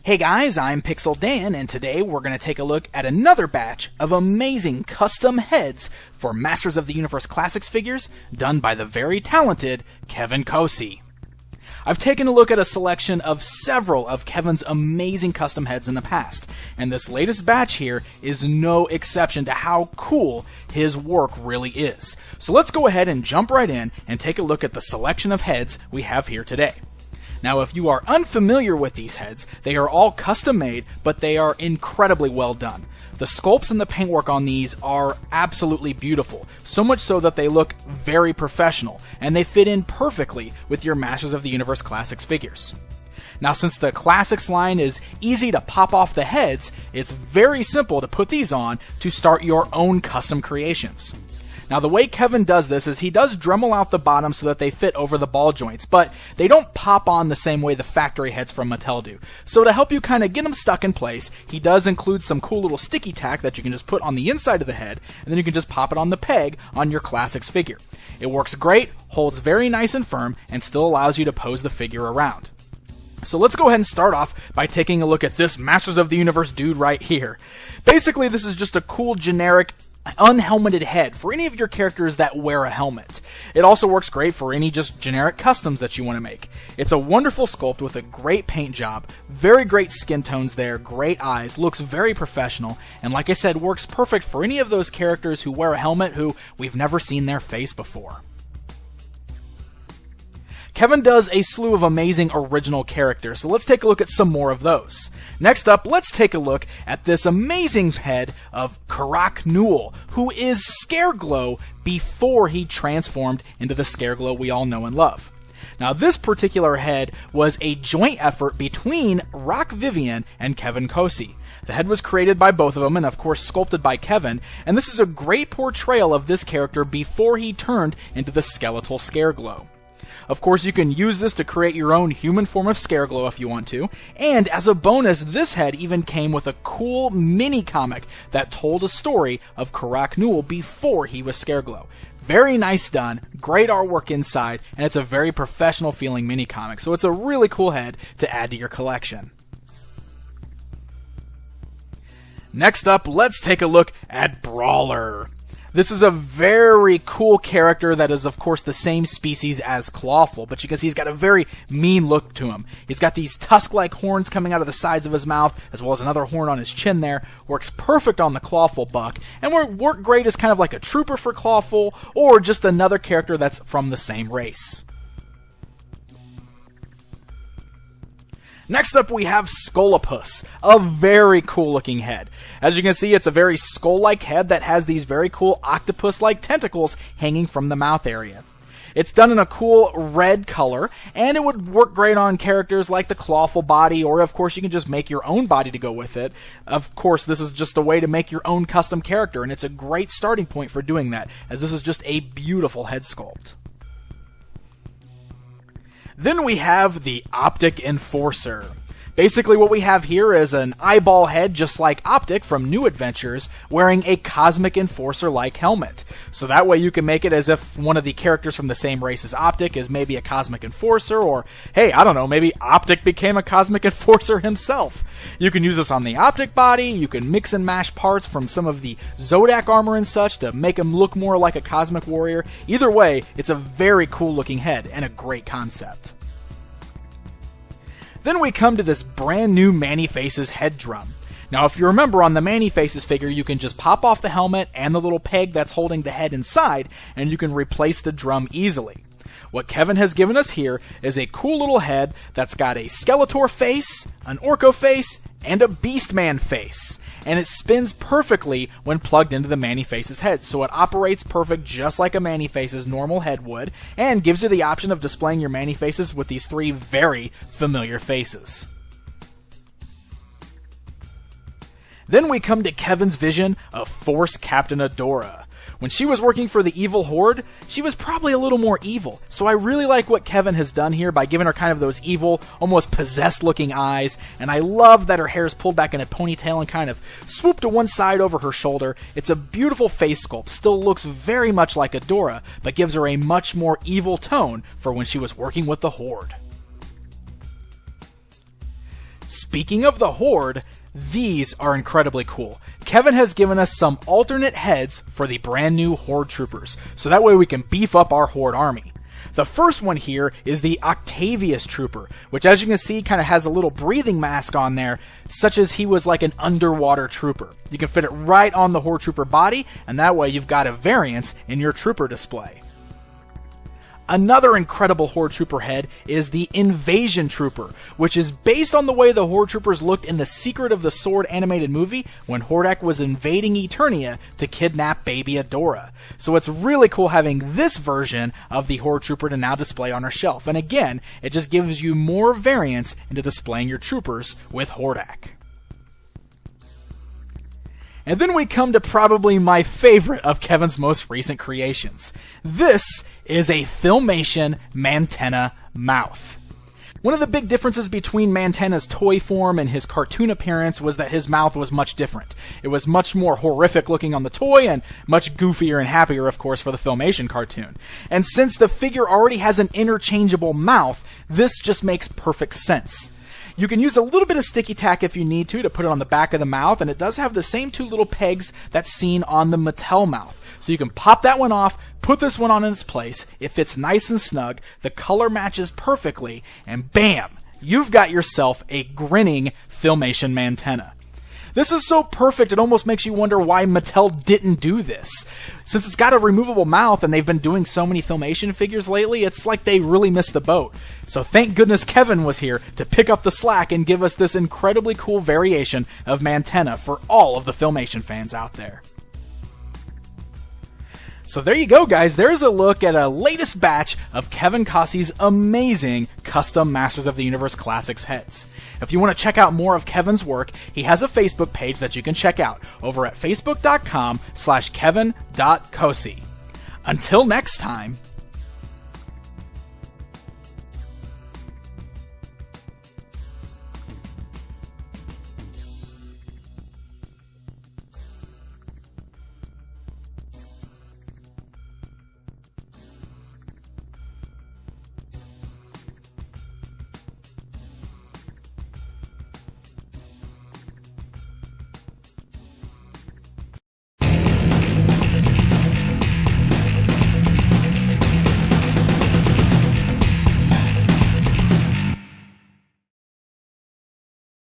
Hey guys, I'm Pixel Dan, and today we're going to take a look at another batch of amazing custom heads for Masters of the Universe Classics figures done by the very talented Kevin Kosse. I've taken a look at a selection of several of Kevin's amazing custom heads in the past, and this latest batch here is no exception to how cool his work really is. So let's go ahead and jump right in and take a look at the selection of heads we have here today. Now, if you are unfamiliar with these heads, they are all custom made, but they are incredibly well done. The sculpts and the paintwork on these are absolutely beautiful, so much so that they look very professional, and they fit in perfectly with your Masters of the Universe Classics figures. Now, since the Classics line is easy to pop off the heads, it's very simple to put these on to start your own custom creations. Now, the way Kevin does this is he does Dremel out the bottom so that they fit over the ball joints, but they don't pop on the same way the factory heads from Mattel do. So to help you kind of get them stuck in place, he does include some cool little sticky tack that you can just put on the inside of the head, and then you can just pop it on the peg on your Classics figure. It works great, holds very nice and firm, and still allows you to pose the figure around. So let's go ahead and start off by taking a look at this Masters of the Universe dude right here. Basically, this is just a cool generic unhelmeted head for any of your characters that wear a helmet. It also works great for any just generic customs that you want to make. It's a wonderful sculpt with a great paint job, very great skin tones there, great eyes, looks very professional, and like I said, works perfect for any of those characters who wear a helmet who we've never seen their face before. Kevin does a slew of amazing original characters, so let's take a look at some more of those. Next up, let's take a look at this amazing head of Karak Newell, who is Scareglow before he transformed into the Scareglow we all know and love. Now, this particular head was a joint effort between Rock Vivian and Kevin Kosse. The head was created by both of them and, of course, sculpted by Kevin, and this is a great portrayal of this character before he turned into the skeletal Scareglow. Of course, you can use this to create your own human form of Scareglow if you want to, and as a bonus, this head even came with a cool mini-comic that told a story of Karak Newell before he was Scareglow. Very nice done, great artwork inside, and it's a very professional-feeling mini-comic, so it's a really cool head to add to your collection. Next up, let's take a look at Brawler. This is a very cool character that is, of course, the same species as Clawful, but you can see he's got a very mean look to him. He's got these tusk-like horns coming out of the sides of his mouth, as well as another horn on his chin there. Works perfect on the Clawful buck, and work great as kind of like a trooper for Clawful, or just another character that's from the same race. Next up, we have Scola Puss, a very cool looking head. As you can see, it's a very skull-like head that has these very cool octopus-like tentacles hanging from the mouth area. It's done in a cool red color, and it would work great on characters like the Clawful body, or of course you can just make your own body to go with it. Of course, this is just a way to make your own custom character, and it's a great starting point for doing that, as this is just a beautiful head sculpt. Then we have the Optic Enforcer. Basically what we have here is an eyeball head just like Optic from New Adventures wearing a Cosmic Enforcer-like helmet. So that way you can make it as if one of the characters from the same race as Optic is maybe a Cosmic Enforcer, or hey, I don't know, maybe Optic became a Cosmic Enforcer himself. You can use this on the Optic body, you can mix and mash parts from some of the Zodak armor and such to make him look more like a Cosmic Warrior. Either way, it's a very cool looking head and a great concept. Then we come to this brand new Man-E-Faces head drum. Now, if you remember, on the Man-E-Faces figure, you can just pop off the helmet and the little peg that's holding the head inside, and you can replace the drum easily. What Kevin has given us here is a cool little head that's got a Skeletor face, an Orko face, and a Beastman face. And it spins perfectly when plugged into the Man-E-Faces head, so it operates perfect just like a Man-E-Faces normal head would, and gives you the option of displaying your Man-E-Faces with these three very familiar faces. Then we come to Kevin's vision of Force Captain Adora. When she was working for the evil Horde, she was probably a little more evil, so I really like what Kevin has done here by giving her kind of those evil, almost possessed-looking eyes, and I love that her hair is pulled back in a ponytail and kind of swooped to one side over her shoulder. It's a beautiful face sculpt, still looks very much like Adora, but gives her a much more evil tone for when she was working with the Horde. Speaking of the Horde, these are incredibly cool. Kevin has given us some alternate heads for the brand new Horde troopers, so that way we can beef up our Horde army. The first one here is the Octavius Trooper, which as you can see kind of has a little breathing mask on there, such as he was like an underwater trooper. You can fit it right on the Horde trooper body, and that way you've got a variance in your trooper display. Another incredible Horde Trooper head is the Invasion Trooper, which is based on the way the Horde Troopers looked in the Secret of the Sword animated movie when Hordak was invading Eternia to kidnap baby Adora. So it's really cool having this version of the Horde Trooper to now display on our shelf. And again, it just gives you more variance into displaying your troopers with Hordak. And then we come to probably my favorite of Kevin's most recent creations. This is a Filmation Mantenna mouth. One of the big differences between Mantenna's toy form and his cartoon appearance was that his mouth was much different. It was much more horrific looking on the toy and much goofier and happier, of course, for the Filmation cartoon. And since the figure already has an interchangeable mouth, this just makes perfect sense. You can use a little bit of sticky tack if you need to put it on the back of the mouth, and it does have the same two little pegs that's seen on the Mattel mouth. So you can pop that one off, put this one on in its place, it fits nice and snug, the color matches perfectly, and bam! You've got yourself a grinning Filmation Mantenna. This is so perfect, it almost makes you wonder why Mattel didn't do this. Since it's got a removable mouth and they've been doing so many Filmation figures lately, it's like they really missed the boat. So thank goodness Kevin was here to pick up the slack and give us this incredibly cool variation of Mantenna for all of the Filmation fans out there. So there you go, guys. There's a look at a latest batch of Kevin Kosse's amazing custom Masters of the Universe Classics heads. If you want to check out more of Kevin's work, he has a Facebook page that you can check out over at facebook.com/kevin.kosse. Until next time.